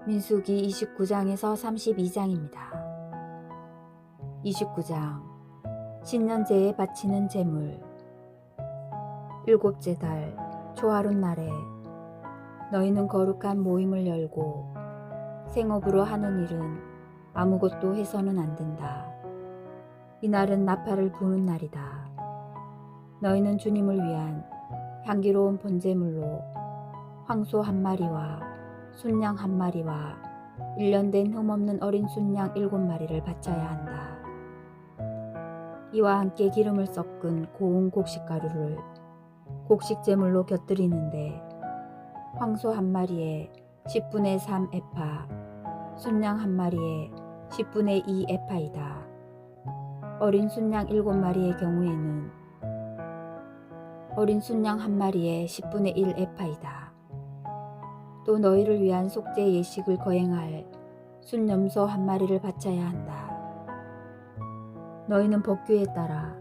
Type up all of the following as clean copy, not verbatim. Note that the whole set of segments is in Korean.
민수기 29장에서 32장입니다. 29장 신년제에 바치는 제물. 일곱째 달 초하룻 날에 너희는 거룩한 모임을 열고 생업으로 하는 일은 아무것도 해서는 안 된다. 이날은 나팔을 부는 날이다. 너희는 주님을 위한 향기로운 번제물로 황소 한 마리와 순양 한 마리와 1년 된 흠없는 어린 순양 7마리를 바쳐야 한다. 이와 함께 기름을 섞은 고운 곡식가루를 곡식제물로 곁들이는데 황소 한 마리에 10분의 3 에파, 순양 한 마리에 10분의 2 에파이다. 어린 순양 7마리의 경우에는 어린 순양 한 마리에 10분의 1 에파이다. 또 너희를 위한 속죄 예식을 거행할 순염소 한 마리를 바쳐야 한다. 너희는 법규에 따라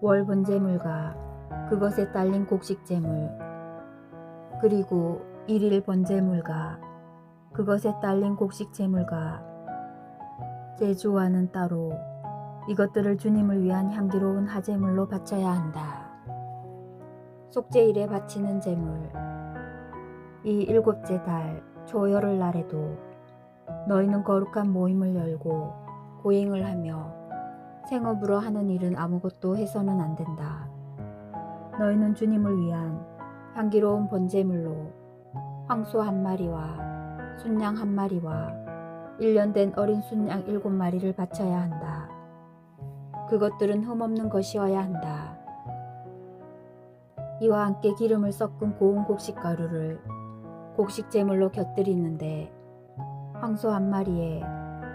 월 번제물과 그것에 딸린 곡식제물, 그리고 1일 번제물과 그것에 딸린 곡식제물과 제주와는 따로 이것들을 주님을 위한 향기로운 화제물로 바쳐야 한다. 속죄일에 바치는 제물. 이 일곱째 달 초열흘 날에도 너희는 거룩한 모임을 열고 고행을 하며 생업으로 하는 일은 아무것도 해서는 안 된다. 너희는 주님을 위한 향기로운 번제물로 황소 한 마리와 순양 한 마리와 1년 된 어린 순양 7마리를 바쳐야 한다. 그것들은 흠없는 것이어야 한다. 이와 함께 기름을 섞은 고운 곡식가루를 곡식제물로 곁들이는데 황소 한 마리에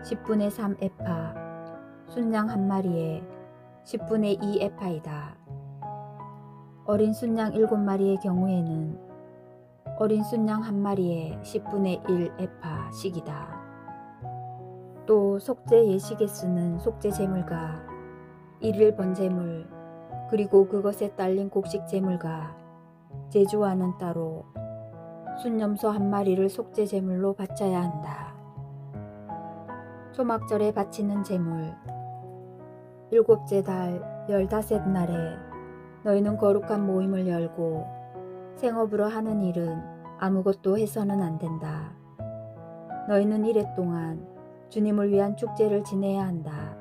10분의 3 에파, 순양 한 마리에 10분의 2 에파이다. 어린 순양 7마리의 경우에는 어린 순양 한 마리에 10분의 1 에파씩이다. 또 속죄 예식에 쓰는 속죄 제물과 1일 번제물, 그리고 그것에 딸린 곡식 제물과 제주와는 따로 순염소 한 마리를 속죄 제물로 바쳐야 한다. 초막절에 바치는 제물. 일곱째 달 15날에 너희는 거룩한 모임을 열고 생업으로 하는 일은 아무것도 해서는 안 된다. 너희는 이래 동안 주님을 위한 축제를 지내야 한다.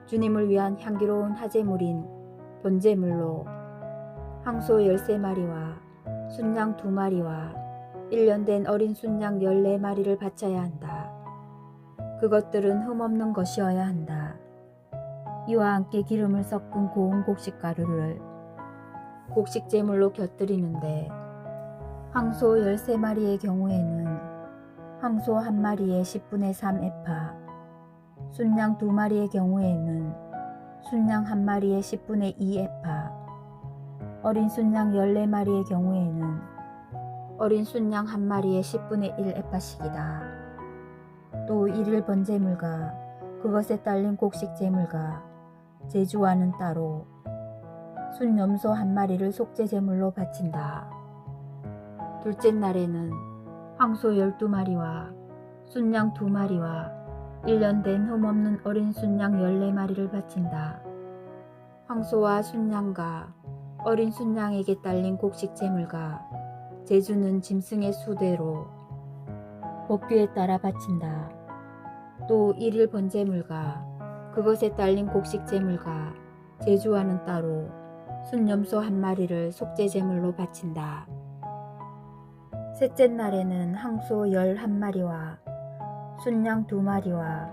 주님을 위한 향기로운 화제물인 번제물로 황소 13마리와 순양 2마리와 1년 된 어린 순양 14마리를 바쳐야 한다. 그것들은 흠없는 것이어야 한다. 이와 함께 기름을 섞은 고운 곡식가루를 곡식제물로 곁들이는데 황소 13마리의 경우에는 황소 한 마리에 10분의 3 에파, 순양 2마리의 경우에는 순양 한 마리에 10분의 2 에파, 어린 순양 14마리의 경우에는 어린 순양 한 마리에 10분의 1 에파씩이다. 또 1일 번제물과 그것에 딸린 곡식제물과 제주와는 따로 순염소 한 마리를 속죄제물로 바친다. 둘째 날에는 황소 12마리와 순양 2마리와 1년 된 흠없는 어린 순양 14마리를 바친다. 황소와 순양과 어린 순양에게 딸린 곡식제물과 제주는 짐승의 수대로 법규에 따라 바친다. 또 1일 번제물과 그것에 딸린 곡식제물과 제주와는 따로 순염소 한 마리를 속죄제물로 바친다. 셋째 날에는 황소 11마리와 순양 2마리와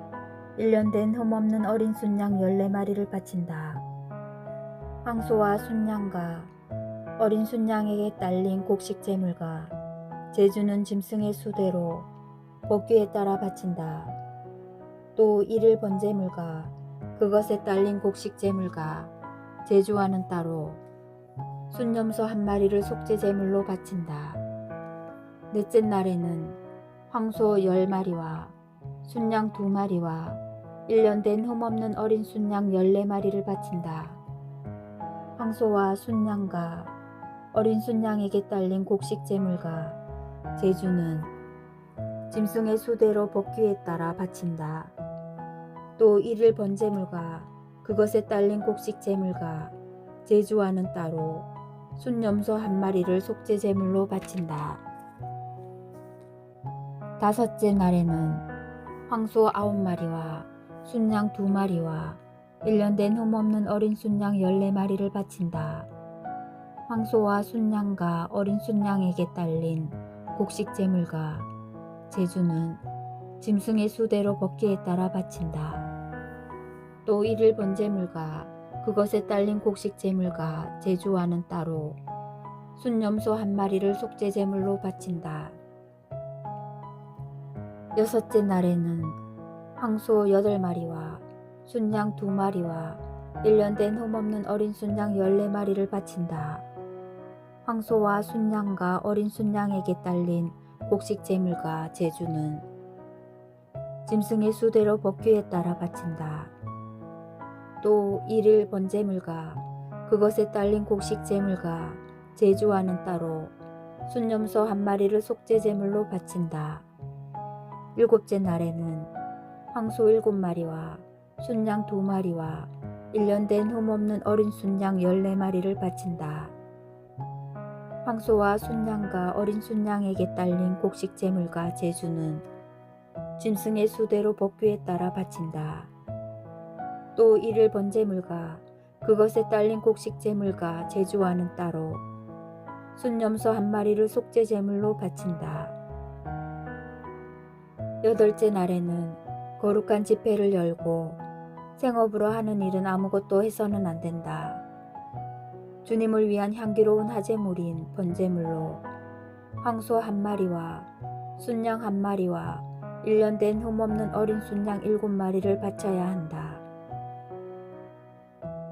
1년 된 흠없는 어린 순양 14마리를 바친다. 황소와 순양과 어린 순양에게 딸린 곡식제물과 제주는 짐승의 수대로 법규에 따라 바친다. 또 1일 번제물과 그것에 딸린 곡식제물과 제주와는 따로 순염소 한 마리를 속죄제물로 바친다. 넷째 날에는 황소 10마리와 순양 2마리와 1년 된 흠없는 어린 순양 14마리를 바친다. 황소와 순양과 어린 순양에게 딸린 곡식제물과 제주는 짐승의 수대로 법규에 따라 바친다. 또 일일 번제물과 그것에 딸린 곡식 제물과 제주와는 따로 순염소 한 마리를 속죄 제물로 바친다. 다섯째 날에는 황소 9마리와 순양 2마리와 1년 된 흠없는 어린 순양 14마리를 바친다. 황소와 순양과 어린 순양에게 딸린 곡식 제물과 제주는 짐승의 수대로 법규에 따라 바친다. 또 일일 번제물과 그것에 딸린 곡식 제물과 제주와는 따로 순염소 한 마리를 속죄 제물로 바친다. 여섯째 날에는 황소 8마리와 순양 2마리와 1년 된 흠없는 어린 순양 14마리를 바친다. 황소와 순양과 어린 순양에게 딸린 곡식 제물과 제주는 짐승의 수대로 법규에 따라 바친다. 또 일일 번제물과 그것에 딸린 곡식 제물과 제주와는 따로 순염소 한 마리를 속죄 제물로 바친다. 일곱째 날에는 황소 7마리와 순양 2마리와 1년 된 흠없는 어린 순양 14마리를 바친다. 황소와 순양과 어린 순양에게 딸린 곡식 제물과 제주는 짐승의 수대로 법규에 따라 바친다. 또 일일 번제물과 그것에 딸린 곡식 제물과 제주와는 따로 순염소 한 마리를 속죄 제물로 바친다. 여덟째 날에는 거룩한 집회를 열고 생업으로 하는 일은 아무것도 해서는 안 된다. 주님을 위한 향기로운 화제물인 번제물로 황소 1마리와 순양 1마리와 1년 된 흠없는 어린 순양 7마리를 바쳐야 한다.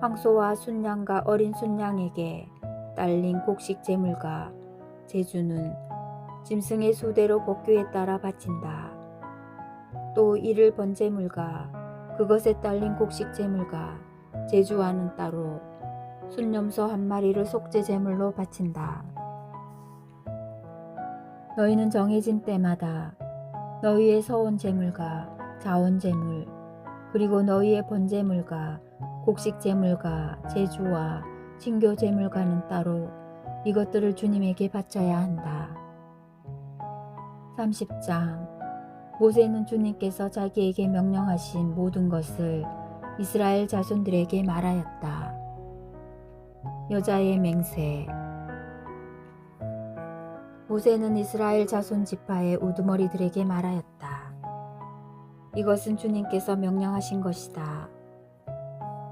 황소와 순양과 어린 순양에게 딸린 곡식 제물과 제주는 짐승의 수대로 법규에 따라 바친다. 또 일일 번제물과 그것에 딸린 곡식 제물과 제주와는 따로 순염소 한 마리를 속죄 제물로 바친다. 너희는 정해진 때마다 너희의 서온 제물과 자온 제물 그리고 너희의 번제물과 곡식 제물과 제주와 친교 제물과는 따로 이것들을 주님에게 바쳐야 한다. 30장 모세는 주님께서 자기에게 명령하신 모든 것을 이스라엘 자손들에게 말하였다. 여자의 맹세. 모세는 이스라엘 자손 지파의 우두머리들에게 말하였다. 이것은 주님께서 명령하신 것이다.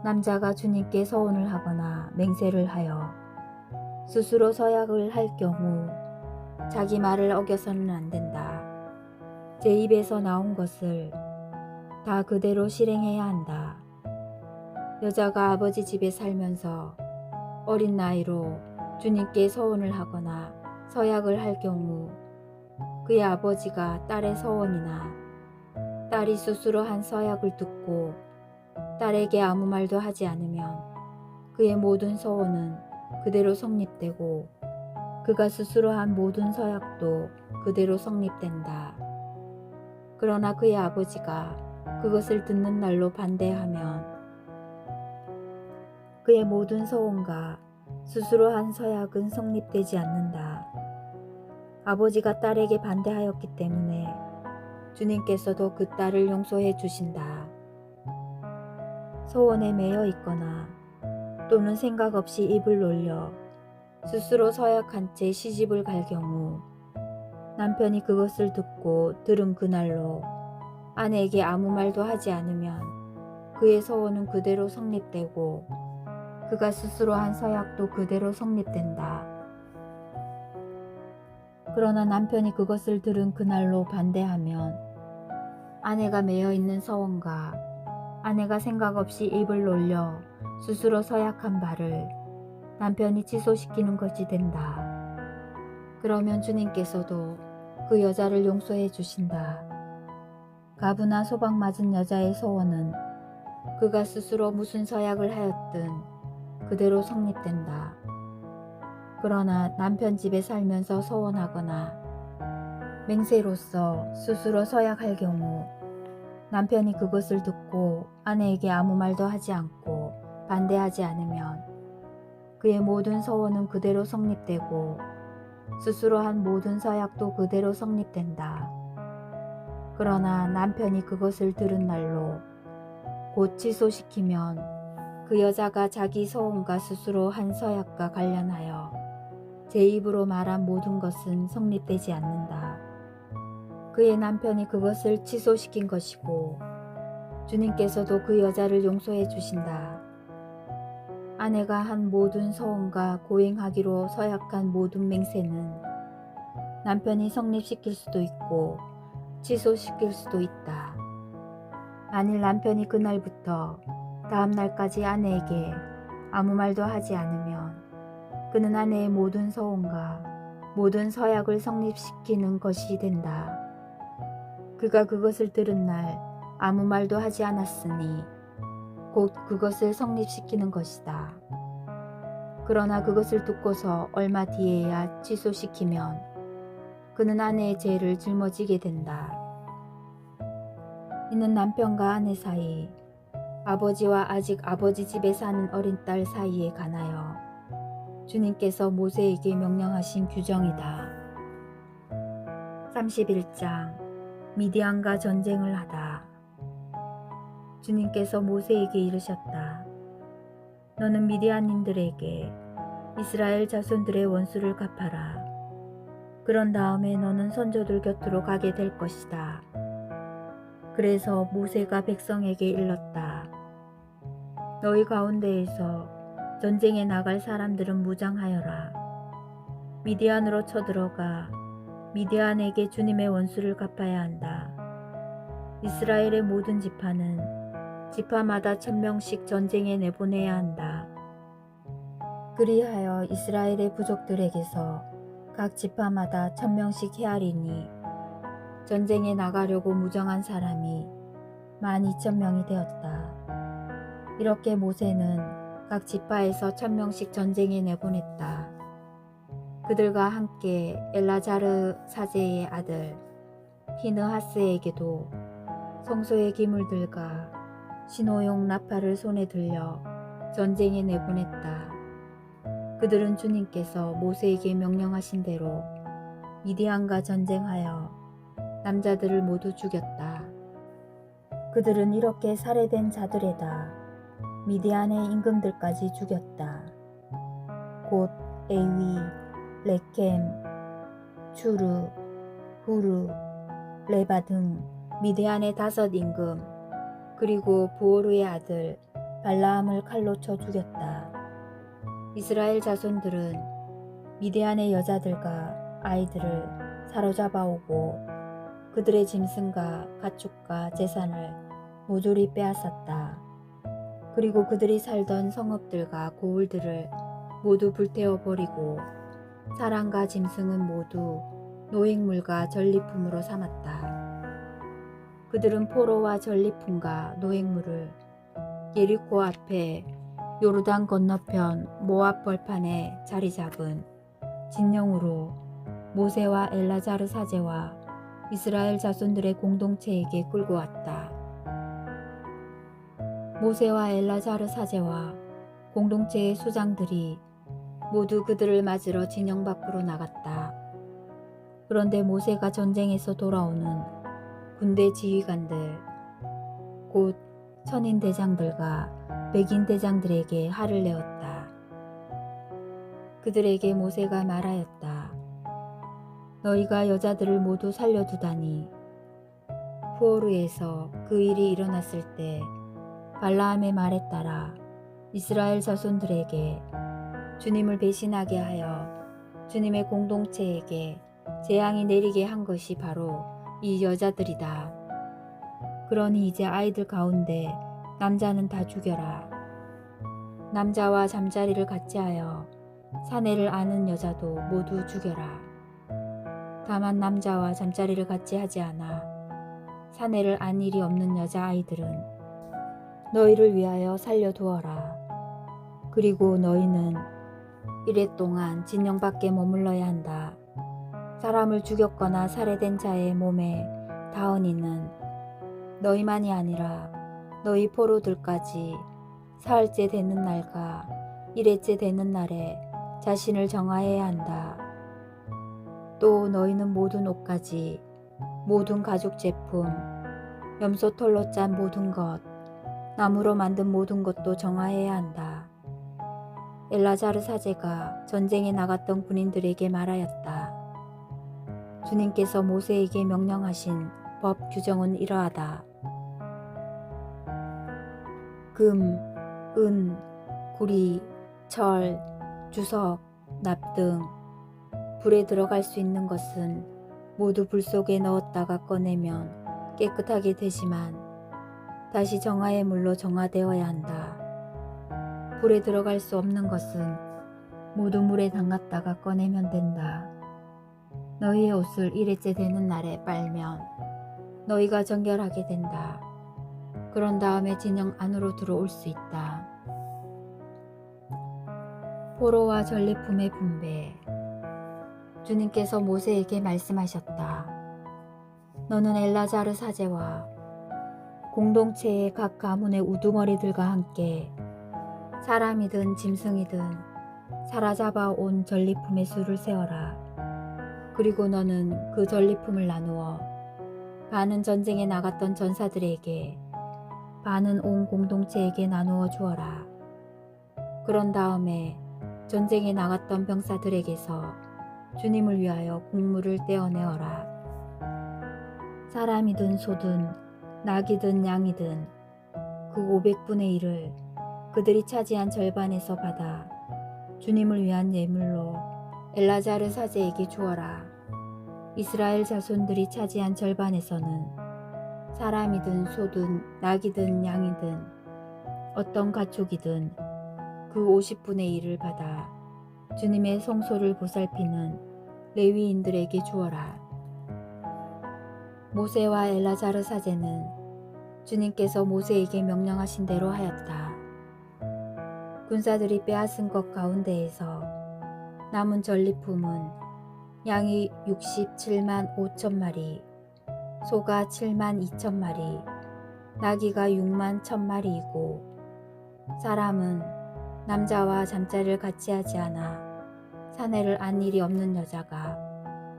남자가 주님께 서원을 하거나 맹세를 하여 스스로 서약을 할 경우 자기 말을 어겨서는 안 된다. 제 입에서 나온 것을 다 그대로 실행해야 한다. 여자가 아버지 집에 살면서 어린 나이로 주님께 서원을 하거나 서약을 할 경우 그의 아버지가 딸의 서원이나 딸이 스스로 한 서약을 듣고 딸에게 아무 말도 하지 않으면 그의 모든 서원은 그대로 성립되고 그가 스스로 한 모든 서약도 그대로 성립된다. 그러나 그의 아버지가 그것을 듣는 날로 반대하면 그의 모든 서원과 스스로 한 서약은 성립되지 않는다. 아버지가 딸에게 반대하였기 때문에 주님께서도 그 딸을 용서해 주신다. 서원에 매여 있거나 또는 생각 없이 입을 놀려 스스로 서약한 채 시집을 갈 경우 남편이 그것을 듣고 들은 그날로 아내에게 아무 말도 하지 않으면 그의 서원은 그대로 성립되고 그가 스스로 한 서약도 그대로 성립된다. 그러나 남편이 그것을 들은 그날로 반대하면 아내가 매여 있는 서원과 아내가 생각 없이 입을 놀려 스스로 서약한 바를 남편이 취소시키는 것이 된다. 그러면 주님께서도 그 여자를 용서해 주신다. 가부나 소방 맞은 여자의 서원은 그가 스스로 무슨 서약을 하였든 그대로 성립된다. 그러나 남편 집에 살면서 서원하거나 맹세로서 스스로 서약할 경우 남편이 그것을 듣고 아내에게 아무 말도 하지 않고 반대하지 않으면 그의 모든 서원은 그대로 성립되고 스스로 한 모든 서약도 그대로 성립된다. 그러나 남편이 그것을 들은 날로 곧 취소시키면 그 여자가 자기 서원과 스스로 한 서약과 관련하여 제 입으로 말한 모든 것은 성립되지 않는다. 그의 남편이 그것을 취소시킨 것이고 주님께서도 그 여자를 용서해 주신다. 아내가 한 모든 서원과 고행하기로 서약한 모든 맹세는 남편이 성립시킬 수도 있고 취소시킬 수도 있다. 만일 남편이 그날부터 다음 날까지 아내에게 아무 말도 하지 않으면 그는 아내의 모든 서원과 모든 서약을 성립시키는 것이 된다. 그가 그것을 들은 날 아무 말도 하지 않았으니 곧 그것을 성립시키는 것이다. 그러나 그것을 듣고서 얼마 뒤에야 취소시키면 그는 아내의 죄를 짊어지게 된다. 이는 남편과 아내 사이, 아버지와 아직 아버지 집에 사는 어린 딸 사이에 관하여 주님께서 모세에게 명령하신 규정이다. 31장 미디안과 전쟁을 하다. 주님께서 모세에게 이르셨다. 너는 미디안인들에게 이스라엘 자손들의 원수를 갚아라. 그런 다음에 너는 선조들 곁으로 가게 될 것이다. 그래서 모세가 백성에게 일렀다. 너희 가운데에서 전쟁에 나갈 사람들은 무장하여라. 미디안으로 쳐들어가 미디안에게 주님의 원수를 갚아야 한다. 이스라엘의 모든 지파는 지파마다 1000명씩 전쟁에 내보내야 한다. 그리하여 이스라엘의 부족들에게서 각 지파마다 1000명씩 헤아리니 전쟁에 나가려고 무정한 사람이 12,000명이 되었다. 이렇게 모세는 각 지파에서 1000명씩 전쟁에 내보냈다. 그들과 함께 엘라자르 사제의 아들 피느하스에게도 성소의 기물들과 신호용 나팔을 손에 들려 전쟁에 내보냈다. 그들은 주님께서 모세에게 명령하신 대로 미디안과 전쟁하여 남자들을 모두 죽였다. 그들은 이렇게 살해된 자들에다 미디안의 임금들까지 죽였다. 곧 에위, 레켐, 추르, 후르, 레바 등 미디안의 5 임금 그리고 부오르의 아들 발라함을 칼로 쳐 죽였다. 이스라엘 자손들은 미디안의 여자들과 아이들을 사로잡아 오고 그들의 짐승과 가축과 재산을 모조리 빼앗았다. 그리고 그들이 살던 성읍들과 고을들을 모두 불태워 버리고 사람과 짐승은 모두 노획물과 전리품으로 삼았다. 그들은 포로와 전리품과 노획물을 예리코 앞에 요르단 건너편 모압 벌판에 자리 잡은 진영으로 모세와 엘라자르 사제와 이스라엘 자손들의 공동체에게 끌고 왔다. 모세와 엘라자르 사제와 공동체의 수장들이 모두 그들을 맞으러 진영 밖으로 나갔다. 그런데 모세가 전쟁에서 돌아오는 군대 지휘관들, 곧 천인 대장들과 백인 대장들에게 화를 내었다. 그들에게 모세가 말하였다. 너희가 여자들을 모두 살려두다니 푸오르에서 그 일이 일어났을 때 발라함의 말에 따라 이스라엘 자손들에게 주님을 배신하게 하여 주님의 공동체에게 재앙이 내리게 한 것이 바로 이 여자들이다. 그러니 이제 아이들 가운데 남자는 다 죽여라. 남자와 잠자리를 같이 하여 사내를 아는 여자도 모두 죽여라. 다만 남자와 잠자리를 같이 하지 않아 사내를 안 일이 없는 여자아이들은 너희를 위하여 살려두어라. 그리고 너희는 이래 동안 진영 밖에 머물러야 한다. 사람을 죽였거나 살해된 자의 몸에 닿은 이는 너희만이 아니라 너희 포로들까지 사흘째 되는 날과 일회째 되는 날에 자신을 정화해야 한다. 또 너희는 모든 옷가지, 모든 가죽 제품, 염소털로 짠 모든 것, 나무로 만든 모든 것도 정화해야 한다. 엘라자르 사제가 전쟁에 나갔던 군인들에게 말하였다. 주님께서 모세에게 명령하신 법 규정은 이러하다. 금, 은, 구리, 철, 주석, 납 등 불에 들어갈 수 있는 것은 모두 불 속에 넣었다가 꺼내면 깨끗하게 되지만 다시 정화의 물로 정화되어야 한다. 불에 들어갈 수 없는 것은 모두 물에 담갔다가 꺼내면 된다. 너희의 옷을 일회째 되는 날에 빨면 너희가 정결하게 된다. 그런 다음에 진영 안으로 들어올 수 있다. 포로와 전리품의 분배. 주님께서 모세에게 말씀하셨다. 너는 엘라자르 사제와 공동체의 각 가문의 우두머리들과 함께 사람이든 짐승이든 사로잡아 온 전리품의 수를 세어라. 그리고 너는 그 전리품을 나누어 반은 전쟁에 나갔던 전사들에게, 반은 온 공동체에게 나누어 주어라. 그런 다음에 전쟁에 나갔던 병사들에게서 주님을 위하여 곡물을 떼어내어라. 사람이든 소든 낙이든 양이든 그 500분의 1을 그들이 차지한 절반에서 받아 주님을 위한 예물로 엘라자르 사제에게 주어라. 이스라엘 자손들이 차지한 절반에서는 사람이든 소든 낙이든 양이든 어떤 가축이든 그 50분의 1을 받아 주님의 성소를 보살피는 레위인들에게 주어라. 모세와 엘라자르 사제는 주님께서 모세에게 명령하신 대로 하였다. 군사들이 빼앗은 것 가운데에서 남은 전리품은 양이 67만 5천 마리, 소가 7만 2천 마리, 나귀가 6만 1천 마리이고, 사람은 남자와 잠자리를 같이 하지 않아 사내를 안 일이 없는 여자가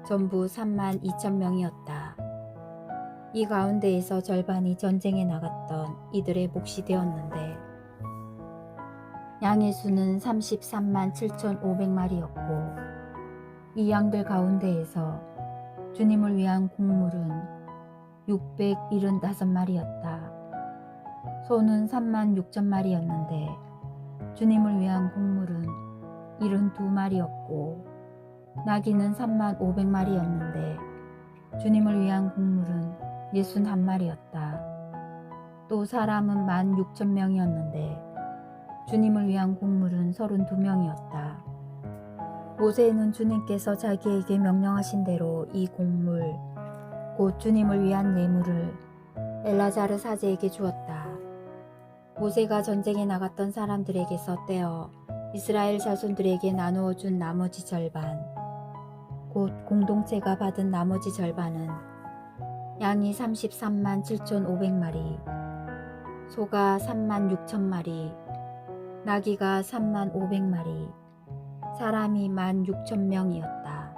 전부 3만 2천 명이었다. 이 가운데에서 절반이 전쟁에 나갔던 이들의 몫이 되었는데, 양의 수는 33만 7,500마리였고 이 양들 가운데에서 주님을 위한 곡물은 675마리였다. 소는 3만 6천 마리였는데 주님을 위한 곡물은 72마리였고, 나귀는 3만 500마리였는데 주님을 위한 곡물은 61마리였다. 또 사람은 1만 6천 명이었는데 주님을 위한 곡물은 32명이었다. 모세는 주님께서 자기에게 명령하신 대로 이 곡물, 곧 주님을 위한 예물을 엘라자르 사제에게 주었다. 모세가 전쟁에 나갔던 사람들에게서 떼어 이스라엘 자손들에게 나누어 준 나머지 절반, 곧 공동체가 받은 나머지 절반은 양이 33만 7,500마리, 소가 3만 6천 마리, 나귀가 3만 500마리, 사람이 1만 6천 명이었다.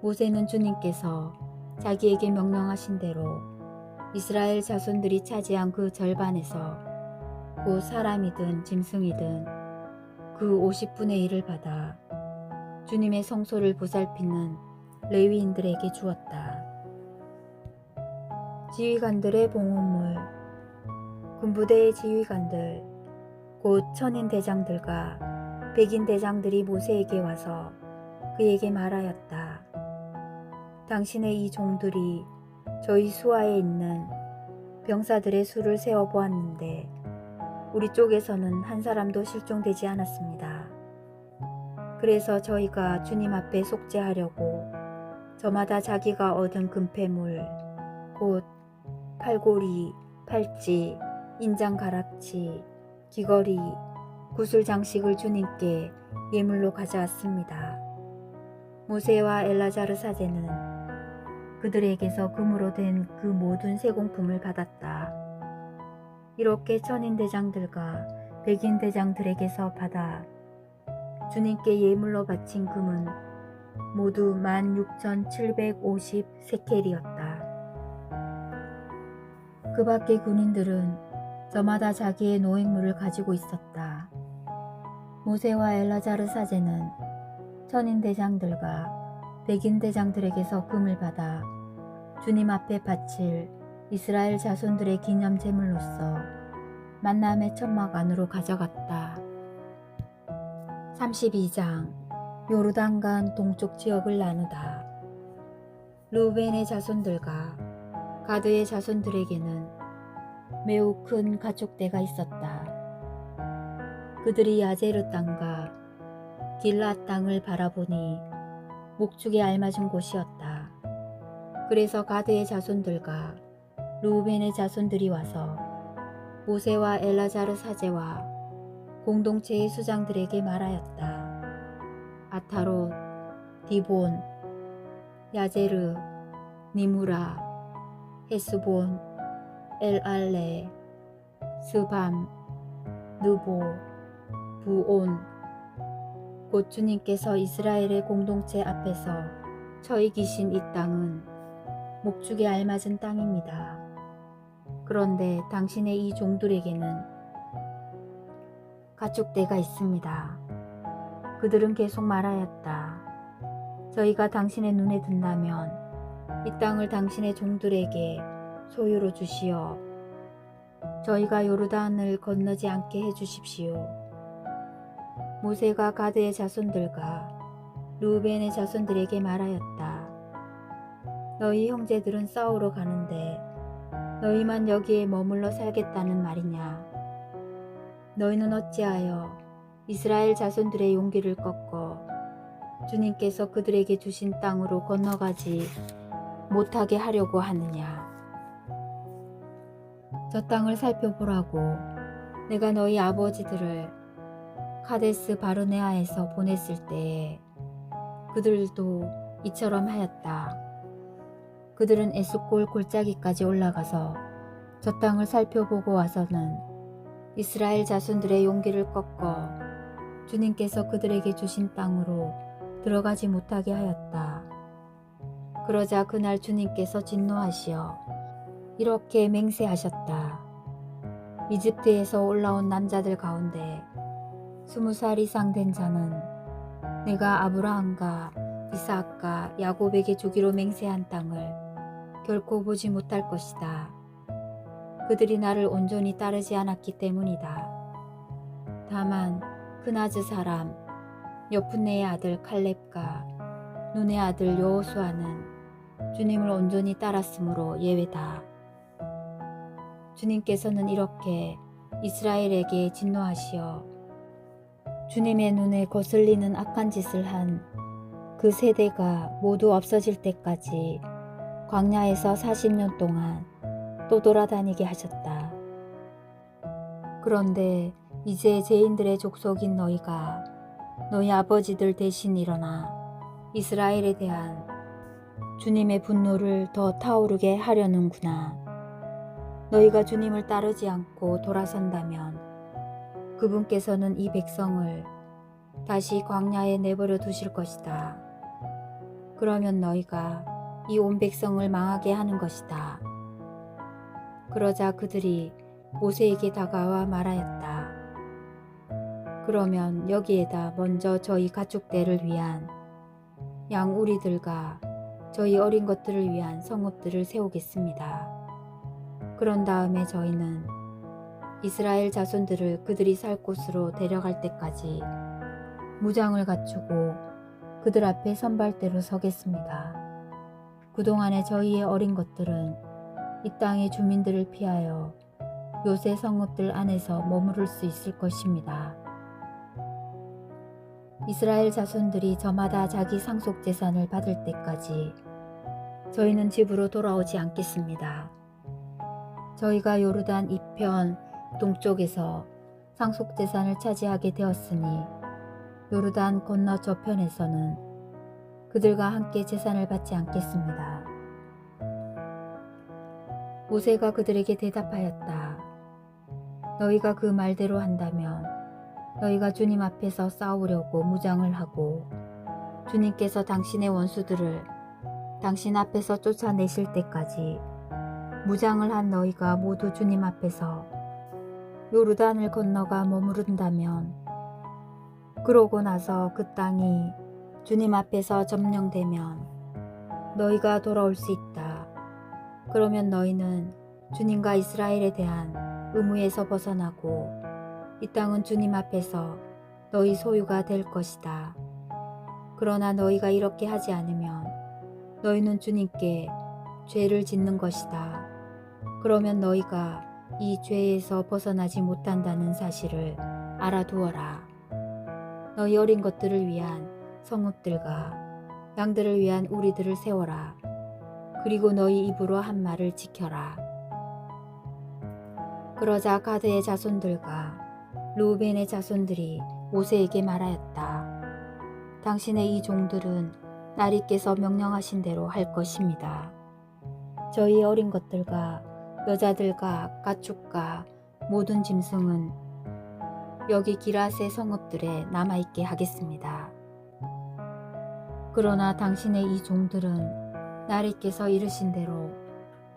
모세는 주님께서 자기에게 명령하신 대로 이스라엘 자손들이 차지한 그 절반에서 곧 사람이든 짐승이든 그 50분의 1을 받아 주님의 성소를 보살피는 레위인들에게 주었다. 지휘관들의 봉헌물. 군부대의 지휘관들, 곧 천인 대장들과 백인 대장들이 모세에게 와서 그에게 말하였다. 당신의 이 종들이 저희 수하에 있는 병사들의 수를 세어 보았는데 우리 쪽에서는 한 사람도 실종되지 않았습니다. 그래서 저희가 주님 앞에 속죄하려고 저마다 자기가 얻은 금폐물, 곧 팔고리, 팔찌, 인장가락지, 귀걸이, 구슬 장식을 주님께 예물로 가져왔습니다. 모세와 엘라자르 사제는 그들에게서 금으로 된 그 모든 세공품을 받았다. 이렇게 천인 대장들과 백인 대장들에게서 받아 주님께 예물로 바친 금은 모두 16,750 세켈이었다. 그 밖의 군인들은 저마다 자기의 노획물을 가지고 있었다. 모세와 엘라자르 사제는 천인 대장들과 백인 대장들에게서 금을 받아 주님 앞에 바칠 이스라엘 자손들의 기념 제물로서 만남의 천막 안으로 가져갔다. 32장 요르단강 동쪽 지역을 나누다. 르우벤의 자손들과 가드의 자손들에게는 매우 큰 가축대가 있었다. 그들이 야제르 땅과 길앗 땅을 바라보니 목축에 알맞은 곳이었다. 그래서 가드의 자손들과 르우벤의 자손들이 와서 모세와 엘라자르 사제와 공동체의 수장들에게 말하였다. 아타롯, 디본, 야제르, 니무라, 헤스본, 엘알레, 스밤, 느보, 부온, 곧 주님께서 이스라엘의 공동체 앞에서 처 이기신 이 땅은 목축에 알맞은 땅입니다. 그런데 당신의 이 종들에게는 가축대가 있습니다. 그들은 계속 말하였다. 저희가 당신의 눈에 든다면 이 땅을 당신의 종들에게 소유로 주시어 저희가 요르단을 건너지 않게 해주십시오. 모세가 가드의 자손들과 르우벤의 자손들에게 말하였다. 너희 형제들은 싸우러 가는데 너희만 여기에 머물러 살겠다는 말이냐? 너희는 어찌하여 이스라엘 자손들의 용기를 꺾어 주님께서 그들에게 주신 땅으로 건너가지 못하게 하려고 하느냐? 저 땅을 살펴보라고 내가 너희 아버지들을 카데스 바르네아에서 보냈을 때에 그들도 이처럼 하였다. 그들은 에스골 골짜기까지 올라가서 저 땅을 살펴보고 와서는 이스라엘 자손들의 용기를 꺾어 주님께서 그들에게 주신 땅으로 들어가지 못하게 하였다. 그러자 그날 주님께서 진노하시어 이렇게 맹세하셨다. 이집트에서 올라온 남자들 가운데 20살 이상 된 자는 내가 아브라함과 이삭과 야곱에게 주기로 맹세한 땅을 결코 보지 못할 것이다. 그들이 나를 온전히 따르지 않았기 때문이다. 다만 그나즈 사람 여푼네의 아들 칼렙과 눈의 아들 여호수아는 주님을 온전히 따랐으므로 예외다. 주님께서는 이렇게 이스라엘에게 진노하시어 주님의 눈에 거슬리는 악한 짓을 한 그 세대가 모두 없어질 때까지 광야에서 40년 동안 또 돌아다니게 하셨다. 그런데 이제 죄인들의 족속인 너희가 너희 아버지들 대신 일어나 이스라엘에 대한 주님의 분노를 더 타오르게 하려는구나. 너희가 주님을 따르지 않고 돌아선다면 그분께서는 이 백성을 다시 광야에 내버려 두실 것이다. 그러면 너희가 이 온 백성을 망하게 하는 것이다. 그러자 그들이 모세에게 다가와 말하였다. 그러면 여기에다 먼저 저희 가축대를 위한 양우리들과 저희 어린 것들을 위한 성읍들을 세우겠습니다. 그런 다음에 저희는 이스라엘 자손들을 그들이 살 곳으로 데려갈 때까지 무장을 갖추고 그들 앞에 선발대로 서겠습니다. 그동안에 저희의 어린 것들은 이 땅의 주민들을 피하여 요새 성읍들 안에서 머무를 수 있을 것입니다. 이스라엘 자손들이 저마다 자기 상속재산을 받을 때까지 저희는 집으로 돌아오지 않겠습니다. 저희가 요르단 이편 동쪽에서 상속재산을 차지하게 되었으니 요르단 건너 저편에서는 그들과 함께 제산을 받지 않겠습니다. 모세가 그들에게 대답하였다. 너희가 그 말대로 한다면 너희가 주님 앞에서 싸우려고 무장을 하고 주님께서 당신의 원수들을 당신 앞에서 쫓아내실 때까지 무장을 한 너희가 모두 주님 앞에서 요르단을 건너가 머무른다면, 그러고 나서 그 땅이 주님 앞에서 점령되면 너희가 돌아올 수 있다. 그러면 너희는 주님과 이스라엘에 대한 의무에서 벗어나고 이 땅은 주님 앞에서 너희 소유가 될 것이다. 그러나 너희가 이렇게 하지 않으면 너희는 주님께 죄를 짓는 것이다. 그러면 너희가 이 죄에서 벗어나지 못한다는 사실을 알아두어라. 너희 어린 것들을 위한 성읍들과 양들을 위한 우리들을 세워라. 그리고 너희 입으로 한 말을 지켜라. 그러자 가드의 자손들과 르우벤의 자손들이 모세에게 말하였다. 당신의 이 종들은 나리께서 명령하신 대로 할 것입니다. 저희 어린 것들과 여자들과 가축과 모든 짐승은 여기 기랏의 성읍들에 남아있게 하겠습니다. 그러나 당신의 이 종들은 나리께서 이르신 대로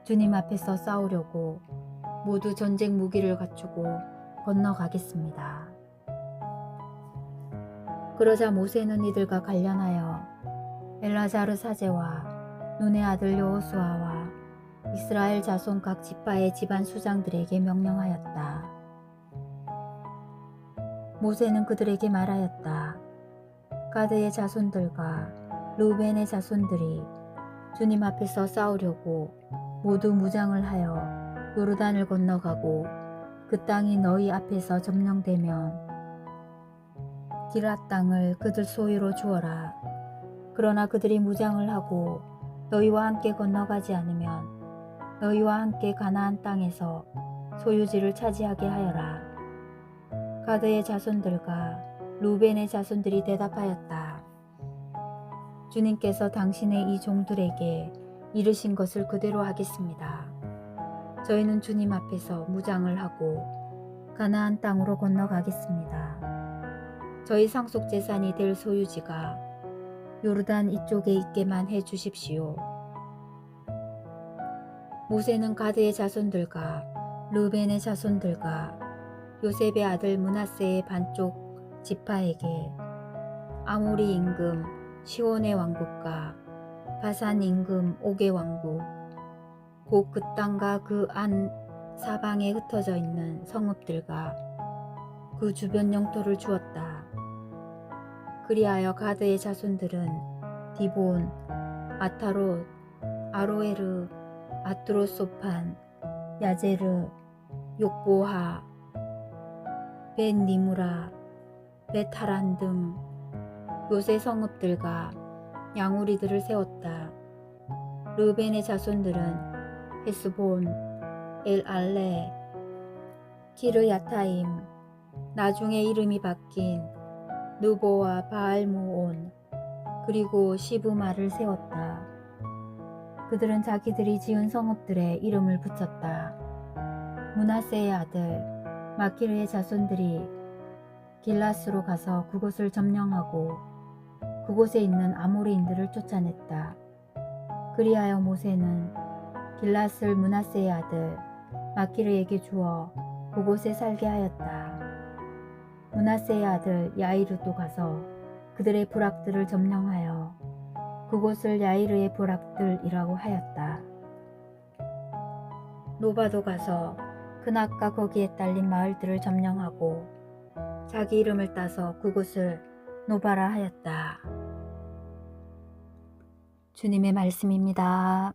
주님 앞에서 싸우려고 모두 전쟁 무기를 갖추고 건너가겠습니다. 그러자 모세는 이들과 관련하여 엘라자르 사제와 눈의 아들 여호수아와 이스라엘 자손 각 지파의 집안 수장들에게 명령하였다. 모세는 그들에게 말하였다. 가드의 자손들과 르우벤의 자손들이 주님 앞에서 싸우려고 모두 무장을 하여 요르단을 건너가고 그 땅이 너희 앞에서 점령되면 기랏 땅을 그들 소유로 주어라. 그러나 그들이 무장을 하고 너희와 함께 건너가지 않으면 너희와 함께 가나안 땅에서 소유지를 차지하게 하여라. 가드의 자손들과 루벤의 자손들이 대답하였다. 주님께서 당신의 이 종들에게 이르신 것을 그대로 하겠습니다. 저희는 주님 앞에서 무장을 하고 가나안 땅으로 건너가겠습니다. 저희 상속재산이 될 소유지가 요르단 이쪽에 있게만 해 주십시오. 모세는 가드의 자손들과 르벤의 자손들과 요셉의 아들 므낫세의 반쪽 지파에게 아모리 임금 시온의 왕국과 바산 임금 옥의 왕국, 곧 그 땅과 그 안 사방에 흩어져 있는 성읍들과 그 주변 영토를 주었다. 그리하여 가드의 자손들은 디본, 아타롯, 아로에르, 아트롯소판, 야제르, 욕보하, 벳니무라, 벳하란 등 요새 성읍들과 양우리들을 세웠다. 르벤의 자손들은 헤스본, 엘알레, 키르야타임, 나중에 이름이 바뀐 느보와 바알무온, 그리고 시브마를 세웠다. 그들은 자기들이 지은 성읍들에 이름을 붙였다. 므낫세의 아들 마키르의 자손들이 길라스로 가서 그곳을 점령하고 그곳에 있는 아모리인들을 쫓아냈다. 그리하여 모세는 길라스를 므낫세의 아들 마키르에게 주어 그곳에 살게 하였다. 므낫세의 아들 야이르도 가서 그들의 부락들을 점령하여 그곳을 야이르의 부락들이라고 하였다. 노바도 가서 그낙과 거기에 딸린 마을들을 점령하고 자기 이름을 따서 그곳을 노바라 하였다. 주님의 말씀입니다.